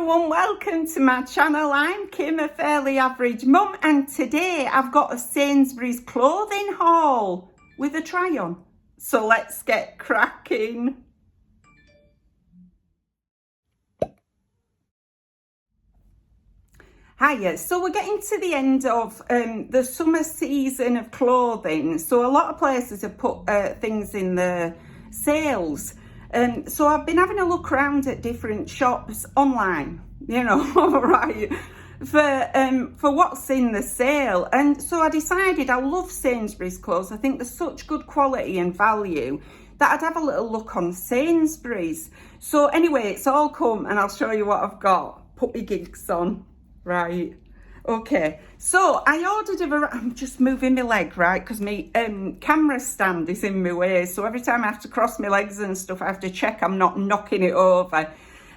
everyone, welcome to my channel. I'm Kim, a fairly average mum, and today I've got a Sainsbury's clothing haul with a try on. So let's get cracking. Hiya, so we're getting to the end of the summer season of clothing. So a lot of places have put things in the sales. So I've been having a look around at different shops online, you know, right, for what's in the sale. And so I decided I love Sainsbury's clothes. I think they're such good quality and value that I'd have a little look on Sainsbury's. So anyway, it's all come and I'll show you what I've got. Put my gigs on, right? Okay, so I ordered I'm just moving my leg, right, because my camera stand is in my way, so every time I have to cross my legs and stuff, I have to check I'm not knocking it over.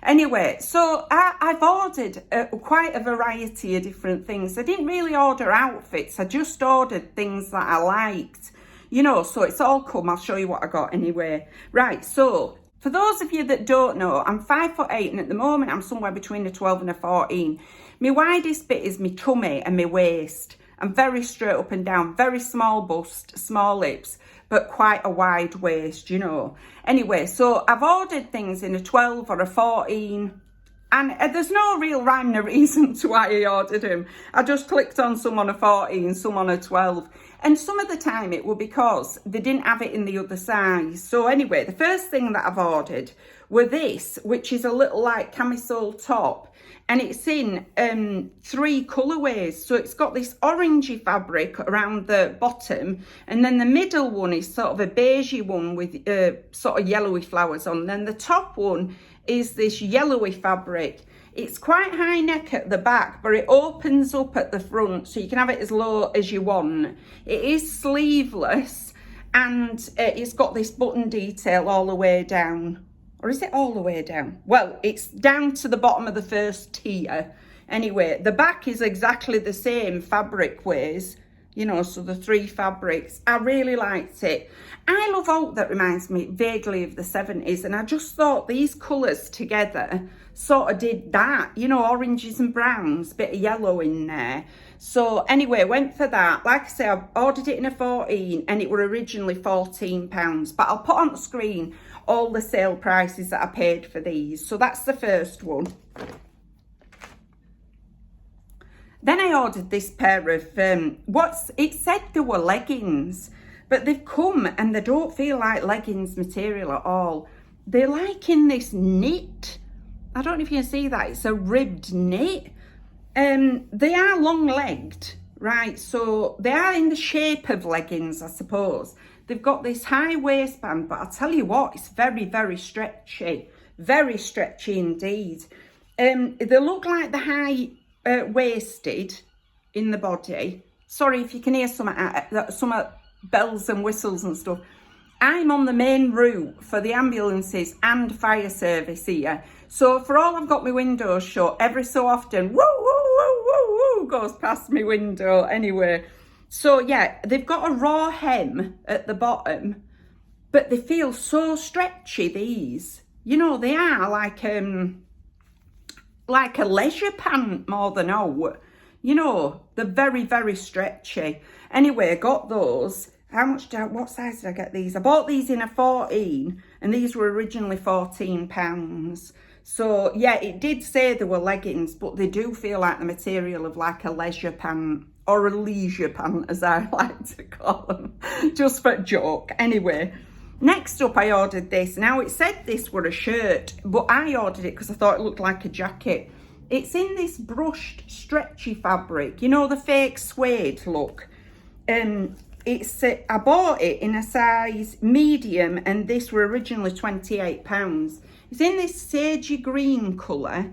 Anyway, so I've ordered quite a variety of different things. I didn't really order outfits, I just ordered things that I liked, you know, so it's all come. I'll show you what I got anyway. Right, so for those of you that don't know, I'm 5'8", and at the moment I'm somewhere between a 12 and a 14. My widest bit is my tummy and my waist. I'm very straight up and down, very small bust, small lips, but quite a wide waist, you know. Anyway, so I've ordered things in a 12 or a 14, and there's no real rhyme or reason to why I ordered them. I just clicked on some on a 14, some on a 12. And some of the time it was because they didn't have it in the other size. So anyway, the first thing that I've ordered were this, which is a little like camisole top. And it's in 3 colourways. So it's got this orangey fabric around the bottom. And then the middle one is sort of a beigey one with sort of yellowy flowers on. And then the top one is this yellowy fabric. It's quite high neck at the back, but it opens up at the front, so you can have it as low as you want. It is sleeveless, and it's got this button detail all the way down. Or is it all the way down? Well, it's down to the bottom of the first tier. Anyway, the back is exactly the same fabric ways, you know, so the 3 fabrics. I really liked it. I love oak that reminds me vaguely of the 70s, and I just thought these colours together sort of did that, you know, oranges and browns, bit of yellow in there. So anyway, went for that. Like I say, I ordered it in a 14 and it were originally £14, but I'll put on the screen all the sale prices that I paid for these. So that's the first one. Then I ordered this pair of, it said they were leggings, but they've come and they don't feel like leggings material at all. They're like in this knit. I don't know if you can see that. It's a ribbed knit. They are long-legged, right? So they are in the shape of leggings, I suppose. They've got this high waistband, but I'll tell you what, it's very, very stretchy. Very stretchy indeed. They look like the high waisted in the body. Sorry if you can hear some bells and whistles and stuff. I'm on the main route for the ambulances and fire service here. So for all I've got my windows shut, every so often, woo, woo, woo, woo, woo, goes past my window anyway. So yeah, they've got a raw hem at the bottom, but they feel so stretchy, these. You know, they are like a leisure pant more than out. You know, they're very, very stretchy. Anyway, I got those. What size did I get these? I bought these in a 14 and these were originally £14. So yeah, it did say they were leggings, but they do feel like the material of like a leisure pant, or a leisure pant as I like to call them, just for a joke. Anyway, next up I ordered this. Now it said this were a shirt, but I ordered it because I thought it looked like a jacket. It's in this brushed stretchy fabric, you know, the fake suede look. I bought it in a size medium and this were originally £28. It's in this sagey green colour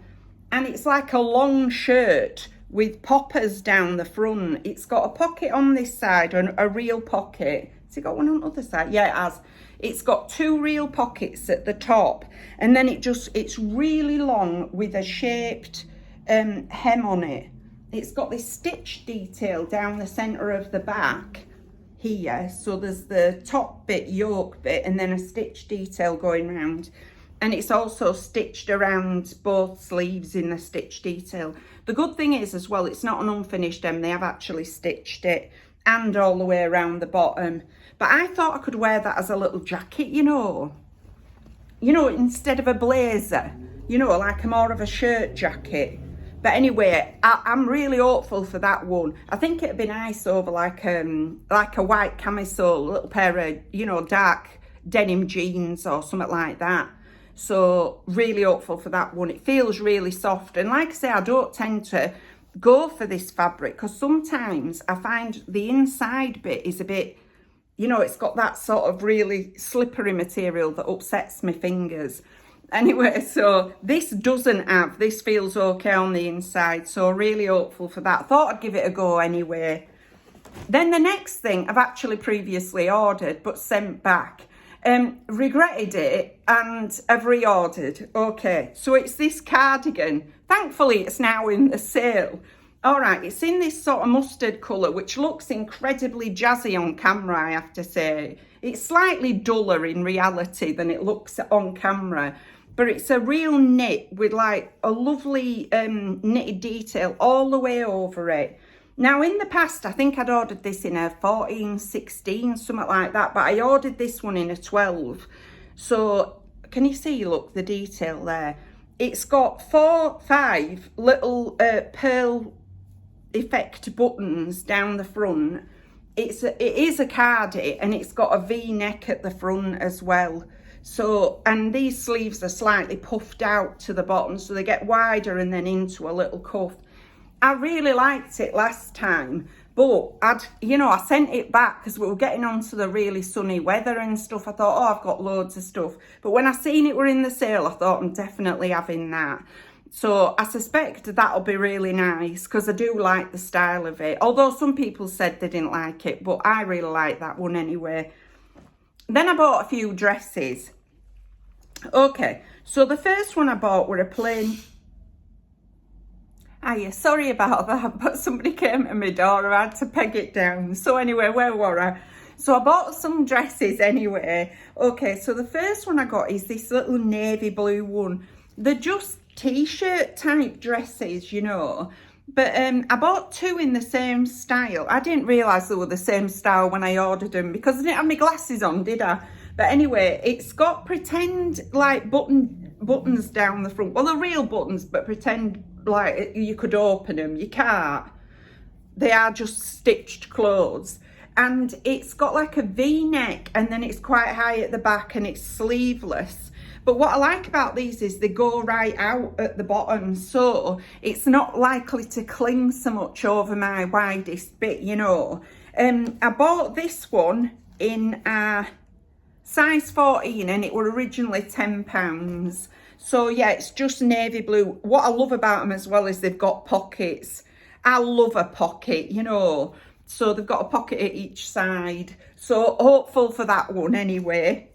and it's like a long shirt with poppers down the front. It's got a pocket on this side and a real pocket. Has it got one on the other side? Yeah, it has. It's got 2 real pockets at the top and then it's really long with a shaped hem on it. It's got this stitch detail down the centre of the back here. So there's the top bit, yoke bit, and then a stitch detail going round. and it's also stitched around both sleeves in the stitch detail. The good thing is as well, it's not an unfinished hem, they have actually stitched it, and all the way around the bottom. But I thought I could wear that as a little jacket, you know, instead of a blazer, like a more of a shirt jacket. But anyway, I'm really hopeful for that one. I think it'd be nice over like a white camisole, a little pair of, dark denim jeans or something like that. So really hopeful for that one. It feels really soft. And like I say, I don't tend to go for this fabric because sometimes I find the inside bit is a bit, it's got that sort of really slippery material that upsets my fingers. Anyway, so this feels okay on the inside, so really hopeful for that. Thought I'd give it a go anyway. Then the next thing I've actually previously ordered but sent back. Regretted it and have reordered. Okay, so it's this cardigan. Thankfully, it's now in the sale. All right, it's in this sort of mustard colour, which looks incredibly jazzy on camera, I have to say. It's slightly duller in reality than it looks on camera. But it's a real knit with like a lovely knitted detail all the way over it. Now in the past, I think I'd ordered this in a 14, 16, something like that. But I ordered this one in a 12. So can you see, look, the detail there? It's got 5 little pearl effect buttons down the front. It is a cardi and it's got a V-neck at the front as well. So, and these sleeves are slightly puffed out to the bottom, so they get wider and then into a little cuff. I really liked it last time, but I sent it back because we were getting onto the really sunny weather and stuff. I thought, oh, I've got loads of stuff. But when I seen it were in the sale, I thought I'm definitely having that. So I suspect that'll be really nice because I do like the style of it. Although some people said they didn't like it, but I really like that one anyway. Then I bought a few dresses. Okay, so the first one I bought were a plain... sorry about that, but somebody came to my door. I had to peg it down. So anyway, where were I? So I bought some dresses anyway. Okay, so the first one I got is this little navy blue one. They're just t-shirt type dresses, But I bought 2 in the same style. I didn't realise they were the same style when I ordered them because I didn't have my glasses on, did I? But anyway, it's got pretend like buttons down the front. Well, they're real buttons, but pretend like you could open them. You can't. They are just stitched clothes. And it's got like a V-neck and then it's quite high at the back and it's sleeveless. But what I like about these is they go right out at the bottom, so it's not likely to cling so much over my widest bit, I bought this one in a size 14 and it were originally £10. So yeah, it's just navy blue. What I love about them as well is they've got pockets. I love a pocket, So they've got a pocket at each side. So hopeful for that one anyway.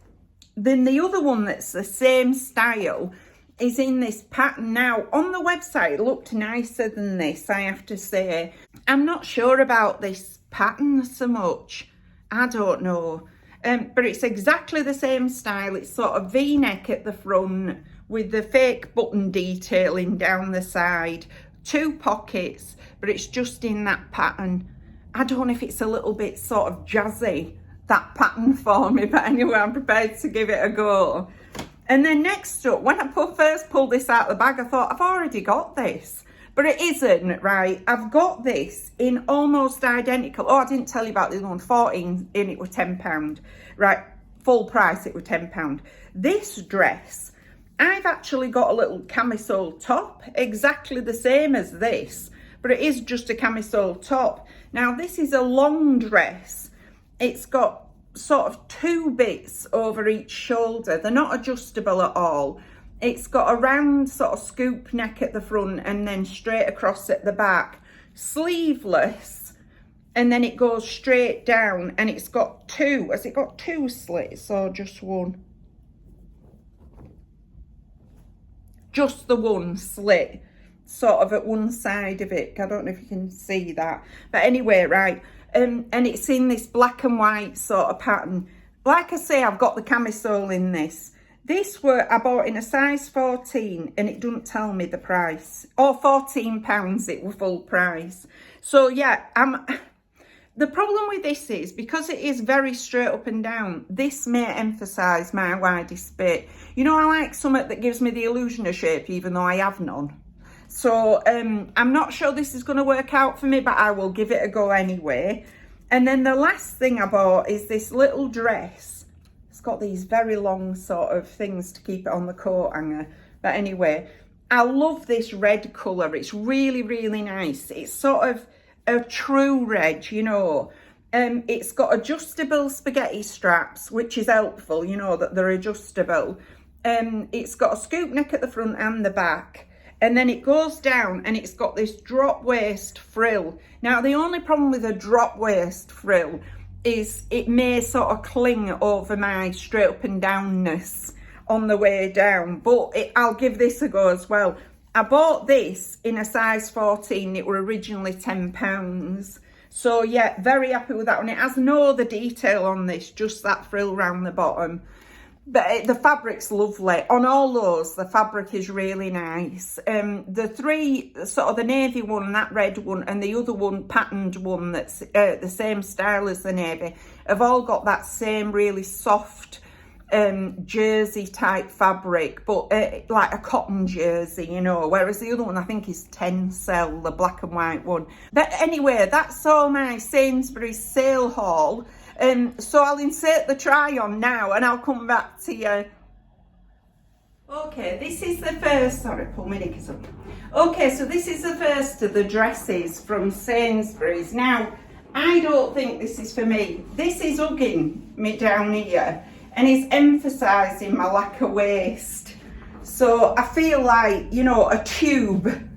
Then the other one that's the same style is in this pattern. Now, on the website, it looked nicer than this, I have to say. I'm not sure about this pattern so much. I don't know. But it's exactly the same style. It's sort of V-neck at the front with the fake button detailing down the side. 2 pockets, but it's just in that pattern. I don't know if it's a little bit sort of jazzy, that pattern for me, but anyway, I'm prepared to give it a go. And then next up, when I first pulled this out of the bag, I thought, I've already got this. But it isn't, right? I've got this in almost identical. Oh, I didn't tell you about the other one. 14 and it was £10. Right, full price, it was £10. This dress, I've actually got a little camisole top, exactly the same as this, but it is just a camisole top. Now, this is a long dress. It's got sort of 2 bits over each shoulder. They're not adjustable at all. It's got a round sort of scoop neck at the front and then straight across at the back. Sleeveless, and then it goes straight down, and it's got 2. Has it got 2 slits or just one? Just the one slit, sort of at one side of it. I don't know if you can see that. But anyway, right. And it's in this black and white sort of pattern. Like I say, I've got the camisole in this. This I bought in a size 14 and it doesn't tell me the price. Or £14 it was full price. So yeah, the problem with this is, because it is very straight up and down, this may emphasise my widest bit. You know, I like something that gives me the illusion of shape even though I have none. So I'm not sure this is going to work out for me, but I will give it a go anyway. And then the last thing I bought is this little dress. It's got these very long sort of things to keep it on the coat hanger. But anyway, I love this red colour. It's really, really nice. It's sort of a true red, you know. It's got adjustable spaghetti straps, which is helpful, you know, that they're adjustable. It's got a scoop neck at the front and the back. And then it goes down and it's got this drop waist frill. Now, the only problem with a drop waist frill is it may sort of cling over my straight up and downness on the way down. But I'll give this a go as well. I bought this in a size 14. It were originally £10. So yeah, very happy with that one. It has no other detail on this, just that frill round the bottom. But the fabric's lovely. On all those, the fabric is really nice. The three, sort of the navy one, that red one, and the other one, patterned one, that's the same style as the navy, have all got that same really soft jersey type fabric, but like a cotton jersey, you know, whereas the other one I think is Tencel, the black and white one. But anyway, that's all my Sainsbury sale haul. So I'll insert the try on now and I'll come back to you. Okay, this is the first, sorry, pull my knickers up. Okay, so this is the first of the dresses from Sainsbury's. Now, I don't think this is for me. This is hugging me down here and is emphasising my lack of waist. So I feel like, you know, a tube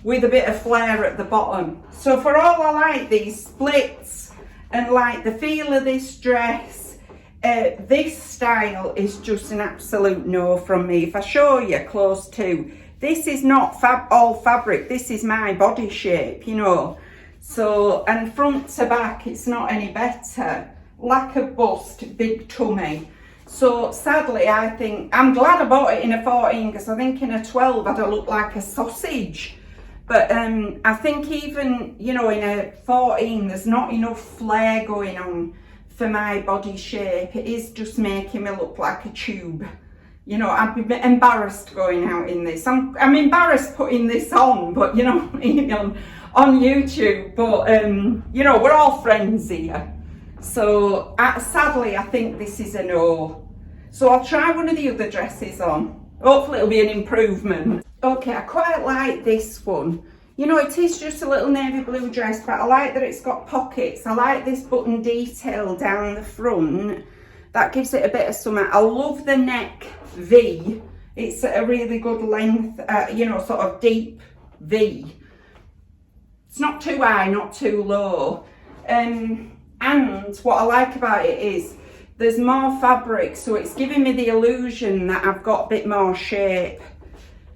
with a bit of flare at the bottom. So for all I like these splits and like the feel of this dress, this style is just an absolute no from me. If I show you close to, this is not all fabric, this is my body shape, you know. So, and front to back, it's not any better. Lack of bust, big tummy. So sadly, I think, I'm glad I bought it in a 14 because I think in a 12 I'd have looked like a sausage. But I think even, you know, in a 14, there's not enough flare going on for my body shape. It is just making me look like a tube. You know, I'd be embarrassed going out in this. I'm embarrassed putting this on, but, you know, on YouTube. But, you know, we're all friends here. So, sadly, I think this is a no. So I'll try one of the other dresses on. Hopefully it'll be an improvement. Okay, I quite like this one. You know, it is just a little navy blue dress, but I like that it's got pockets. I like this button detail down the front. That gives it a bit of something. I love the neck V. It's a really good length, you know, sort of deep V. It's not too high, not too low. And what I like about it is there's more fabric, so it's giving me the illusion that I've got a bit more shape.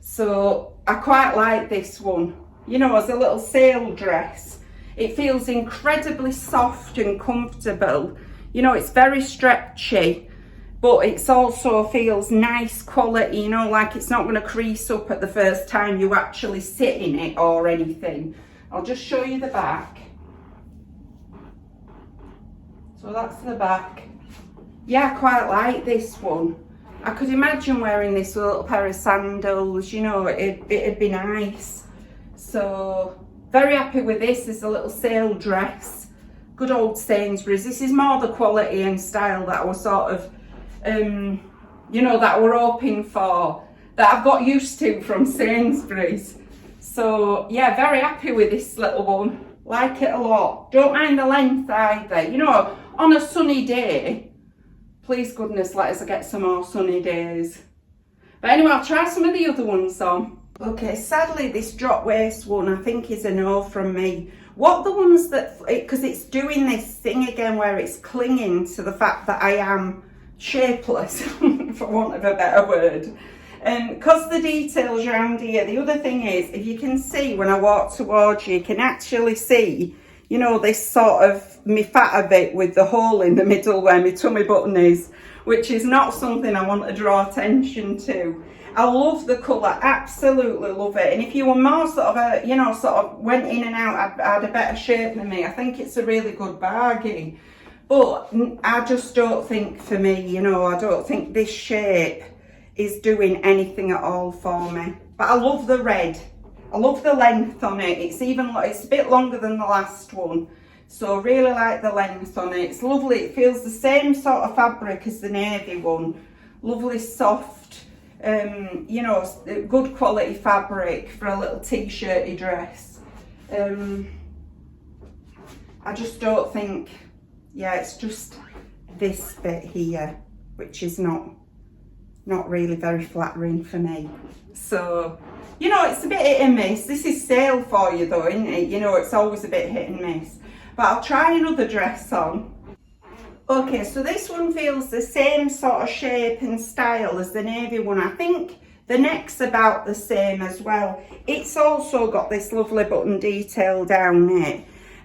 So I quite like this one, you know, as a little sale dress. It feels incredibly soft and comfortable. You know, it's very stretchy, but it's also feels nice quality, you know, like it's not going to crease up at the first time you actually sit in it or anything. I'll just show you the back. So that's the back. Yeah, I quite like this one. I could imagine wearing this with a little pair of sandals, you know, it'd be nice. So, very happy with this. It's a little sale dress. Good old Sainsbury's. This is more the quality and style that I was sort of, you know, that we're hoping for, that I've got used to from Sainsbury's. So, yeah, very happy with this little one. Like it a lot. Don't mind the length either. You know, on a sunny day, please goodness let us get some more sunny days. But anyway, I'll try some of the other ones on. Okay, sadly this drop waist one I think is a no from me. What the ones that, because it's doing this thing again where it's clinging to the fact that I am shapeless, for want of a better word. Because the details around here, the other thing is, if you can see when I walk towards you, you can actually see, you know, this sort of me fatter bit with the hole in the middle where my tummy button is, which is not something I want to draw attention to. I love the colour, absolutely love it. And if you were more sort of a, you know, sort of went in and out, had a better shape than me, I think it's a really good bargain. But I just don't think for me, you know, I don't think this shape is doing anything at all for me. But I love the red. I love the length on it. It's a bit longer than the last one. So I really like the length on it. It's lovely. It feels the same sort of fabric as the navy one. Lovely soft, you know, good quality fabric for a little t-shirty dress. I just don't think, yeah, it's just this bit here, which is not really very flattering for me. So, you know, it's a bit hit and miss. This is sale for you though, isn't it? You know, it's always a bit hit and miss. But I'll try another dress on. Okay, so this one feels the same sort of shape and style as the navy one. I think the neck's about the same as well. It's also got this lovely button detail down it.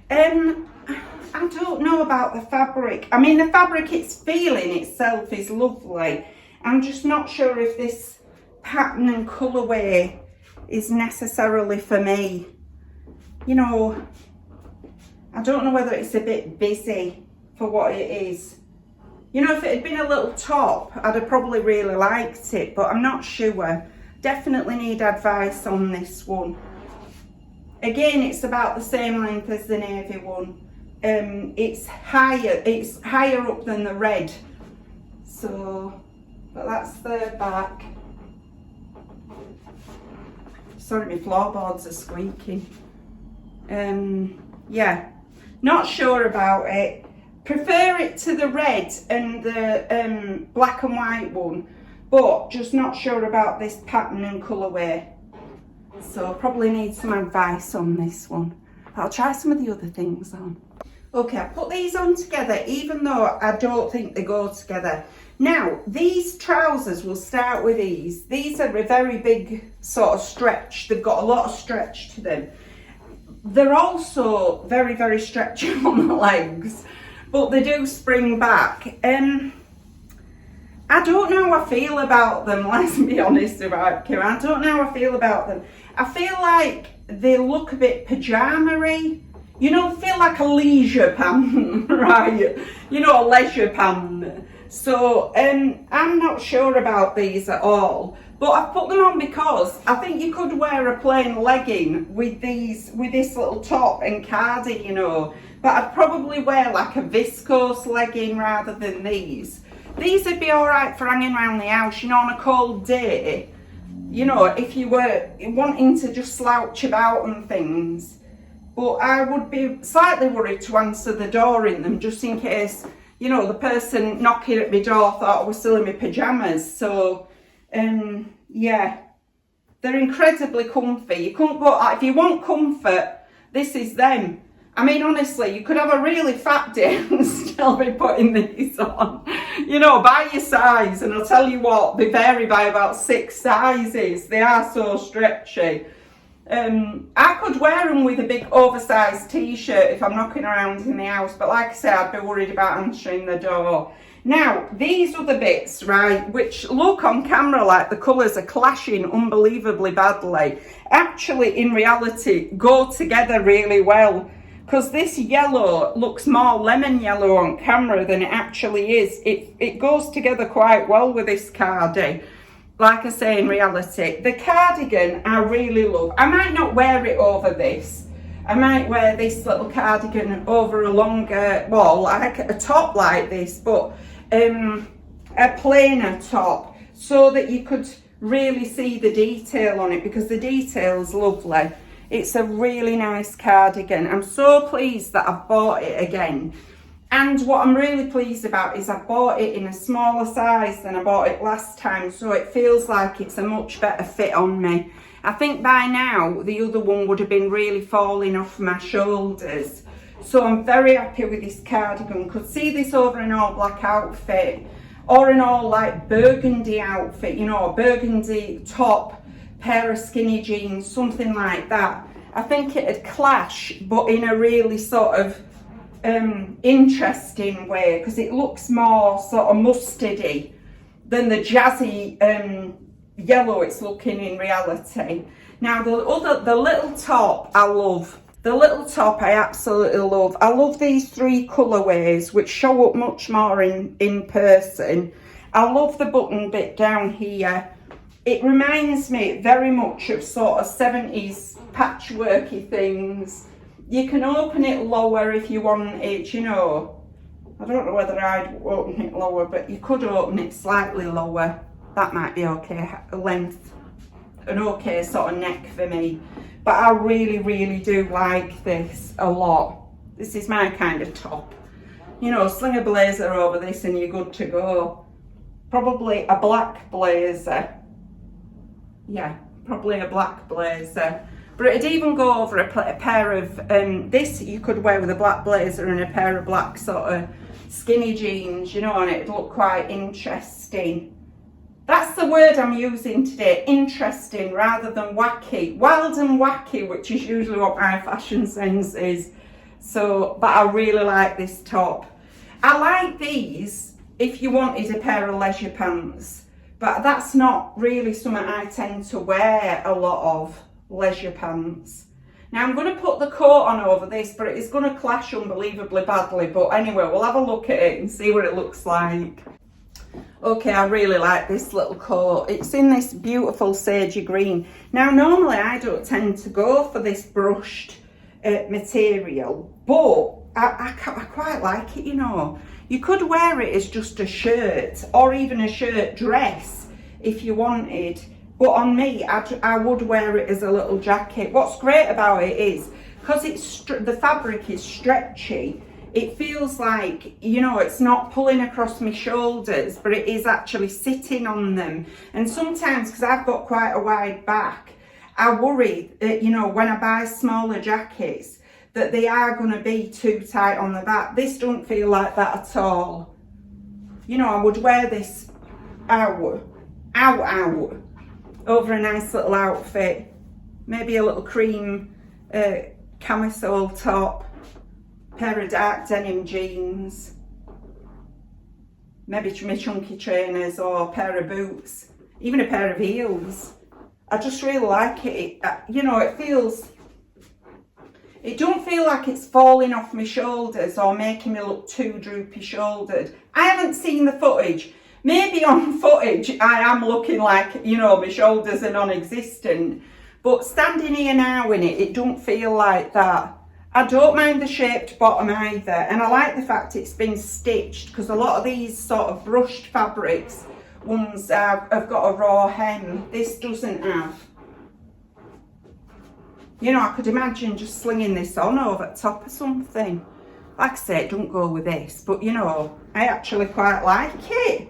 I don't know about the fabric. I mean, the fabric, it's feeling itself is lovely. I'm just not sure if this pattern and colourway is necessarily for me. You know, I don't know whether it's a bit busy for what it is. You know, if it had been a little top, I'd have probably really liked it, but I'm not sure. Definitely need advice on this one. Again, it's about the same length as the navy one. It's higher up than the red. So, but that's the back. Sorry, my floorboards are squeaking. Yeah, not sure about it. Prefer it to the red and the black and white one, but just not sure about this pattern and colourway. So probably need some advice on this one. I'll try some of the other things on. Okay, I put these on together, even though I don't think they go together. Now, these trousers, will start with these. These are a very big sort of stretch. They've got a lot of stretch to them. They're also very, very stretchy on the legs, but they do spring back. I don't know how I feel about them, let's be honest about Kim. I don't know how I feel about them. I feel like they look a bit pyjama-y. You know, they feel like a leisure pant, right? You know, a leisure pant. So, I'm not sure about these at all. But I've put them on because I think you could wear a plain legging with this little top and cardi, you know. But I'd probably wear like a viscose legging rather than these. These would be alright for hanging around the house, you know, on a cold day. You know, if you were wanting to just slouch about and things. But I would be slightly worried to answer the door in them, just in case, you know, the person knocking at my door thought I was still in my pyjamas. So, yeah, they're incredibly comfy. You couldn't go, if you want comfort, this is them. I mean, honestly, you could have a really fat day and still be putting these on. You know, by your size, and I'll tell you what, they vary by about 6 sizes. They are so stretchy. I could wear them with a big oversized t-shirt if I'm knocking around in the house, but like I said, I'd be worried about answering the door. Now, these other bits, right, which look on camera like the colours are clashing unbelievably badly, actually in reality go together really well, because this yellow looks more lemon yellow on camera than it actually is. It goes together quite well with this cardi. Like I say, in reality, the cardigan I really love. I might not wear it over this. I might wear this little cardigan over a longer, well, like a top like this, but a plainer top, so that you could really see the detail on it, because the detail's lovely. It's a really nice cardigan. I'm so pleased that I've bought it again. And what I'm really pleased about is I bought it in a smaller size than I bought it last time, so it feels like it's a much better fit on me. I think by now the other one would have been really falling off my shoulders. So I'm very happy with this cardigan. Could see this over an all black outfit or an all like burgundy outfit, you know, a burgundy top, pair of skinny jeans, something like that. I think it'd clash, but in a really sort of interesting way, because it looks more sort of mustardy than the jazzy yellow it's looking in reality. Now the little top I love. The little top I absolutely love. I love these 3 colourways which show up much more in person. I love the button bit down here. It reminds me very much of sort of 70s patchworky things. You can open it lower if you want it, you know. I don't know whether I'd open it lower, but you could open it slightly lower. That might be okay, length, an okay sort of neck for me. But I really, really do like this a lot. This is my kind of top. You know, sling a blazer over this and you're good to go. Probably a black blazer. Yeah, probably a black blazer. But it'd even go over a pair of, this you could wear with a black blazer and a pair of black sort of skinny jeans, you know, and it'd look quite interesting. That's the word I'm using today, interesting rather than wacky. Wild and wacky, which is usually what my fashion sense is. So, but I really like this top. I like these if you wanted a pair of leisure pants, but that's not really something I tend to wear a lot of, leisure pants. Now I'm going to put the coat on over this, but it's going to clash unbelievably badly. But anyway, we'll have a look at it and see what it looks like. Okay, I really like this little coat. It's in this beautiful sagey green. Now, normally I don't tend to go for this brushed material, but I quite like it, you know. You could wear it as just a shirt or even a shirt dress if you wanted. But on me, I would wear it as a little jacket. What's great about it is, because the fabric is stretchy, it feels like, you know, it's not pulling across my shoulders, but it is actually sitting on them. And sometimes, because I've got quite a wide back, I worry that, you know, when I buy smaller jackets, that they are going to be too tight on the back. This don't feel like that at all. You know, I would wear this out, over a nice little outfit. Maybe a little cream camisole top. Pair of dark denim jeans, maybe my chunky trainers or a pair of boots, even a pair of heels. I just really like it. You know, it don't feel like it's falling off my shoulders or making me look too droopy shouldered. I haven't seen the footage. Maybe on footage I am looking like, you know, my shoulders are non-existent, but standing here now in it, it don't feel like that. I don't mind the shaped bottom either, and I like the fact it's been stitched, because a lot of these sort of brushed fabrics ones have got a raw hem. This doesn't have. You know, I could imagine just slinging this on over the top of something. Like I say, don't go with this, but you know, I actually quite like it.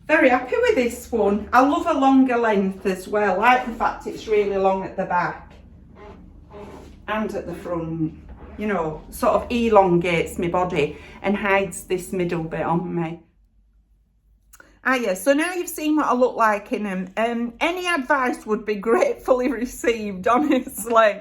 Very happy with this one. I love a longer length as well. I like the fact it's really long at the back and at the front, you know, sort of elongates my body and hides this middle bit on me. Yeah, so now you've seen what I look like in them. Any advice would be gratefully received, honestly,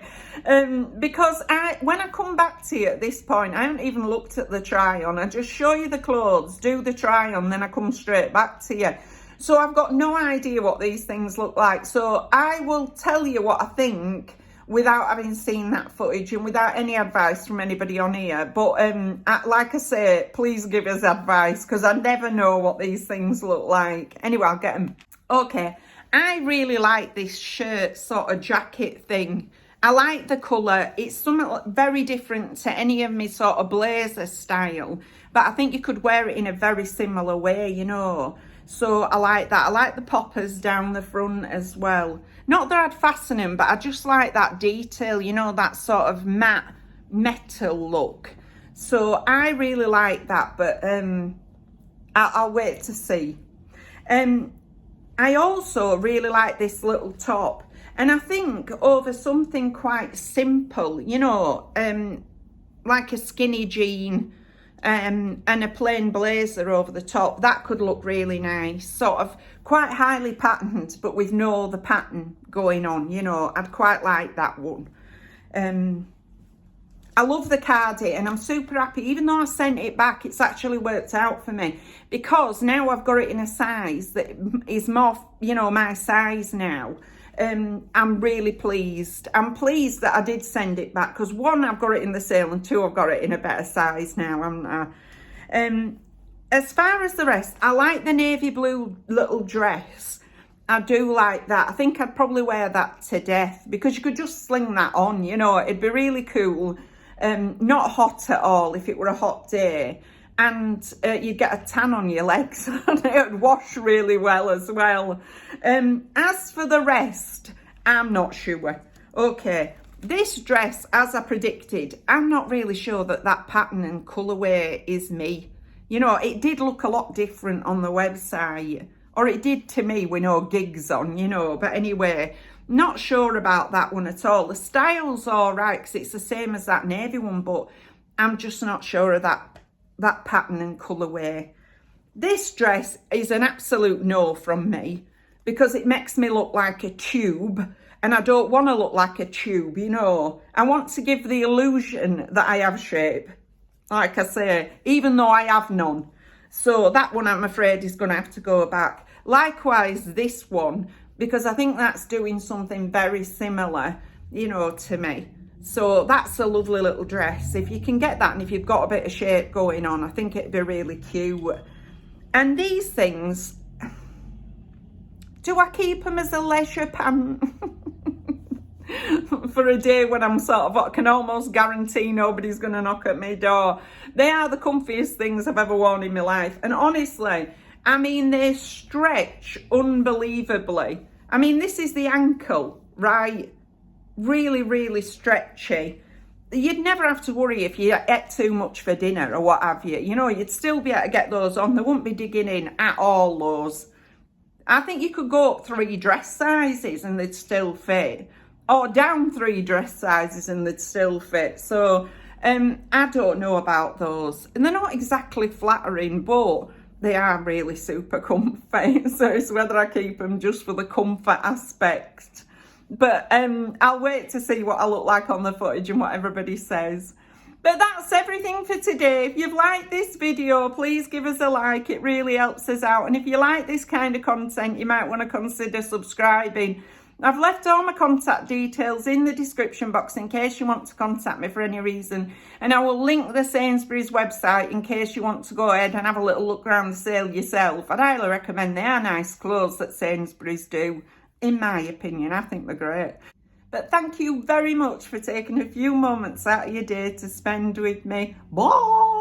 because when I come back to you at this point, I haven't even looked at the try on. I just show you the clothes, do the try on, then I come straight back to you. So I've got no idea what these things look like. So I will tell you what I think without having seen that footage and without any advice from anybody on here. But like I say, please give us advice, because I never know what these things look like. Anyway, I'll get them. Okay, I really like this shirt sort of jacket thing. I like the colour. It's something very different to any of my sort of blazer style, but I think you could wear it in a very similar way, you know. So I like that. I like the poppers down the front as well. Not that I'd fasten them, but I just like that detail, you know, that sort of matte metal look. So I really like that, but I'll wait to see. I also really like this little top, and I think over something quite simple, you know, like a skinny jean and a plain blazer over the top, that could look really nice. Sort of quite highly patterned, but with no other pattern going on, you know. I'd quite like that one. I love the cardi and I'm super happy. Even though I sent it back, it's actually worked out for me because now I've got it in a size that is more, you know, my size now. I'm really pleased. I'm pleased that I did send it back because one, I've got it in the sale, and two, I've got it in a better size now. As far as the rest, I like the navy blue little dress. I do like that. I think I'd probably wear that to death because you could just sling that on, you know, it'd be really cool. Not hot at all if it were a hot day, and you'd get a tan on your legs and it would wash really well as well. As for the rest, I'm not sure. Okay, this dress, as I predicted, I'm not really sure that that pattern and colourway is me. You know, it did look a lot different on the website, or it did to me with no gigs on, you know, but anyway, not sure about that one at all. The style's all right because it's the same as that navy one, but I'm just not sure of that pattern and colourway. This dress is an absolute no from me because it makes me look like a tube, and I don't want to look like a tube, you know. I want to give the illusion that I have shape, like I say, even though I have none. So that one, I'm afraid, is going to have to go back. Likewise, this one, because I think that's doing something very similar, you know, to me. So that's a lovely little dress. If you can get that and if you've got a bit of shape going on, I think it'd be really cute. And these things, do I keep them as a leisure pant? For a day when I'm sort of, I can almost guarantee nobody's going to knock at my door. They are the comfiest things I've ever worn in my life. And honestly, I mean, they stretch unbelievably. I mean, this is the ankle, right? Really, really stretchy. You'd never have to worry if you ate too much for dinner or what have you. You know, you'd still be able to get those on. They wouldn't be digging in at all, those. I think you could go up 3 dress sizes and they'd still fit. Or down 3 dress sizes and they'd still fit. So, I don't know about those. And they're not exactly flattering, but they are really super comfy. So it's whether I keep them just for the comfort aspect. But I'll wait to see what I look like on the footage and what everybody says. But that's everything for today. If you've liked this video, please give us a like. It really helps us out. And if you like this kind of content, you might want to consider subscribing. I've left all my contact details in the description box in case you want to contact me for any reason. And I will link the Sainsbury's website in case you want to go ahead and have a little look around the sale yourself. I'd highly recommend. They are nice clothes that Sainsbury's do. In my opinion, I think they're great. But thank you very much for taking a few moments out of your day to spend with me. Bye!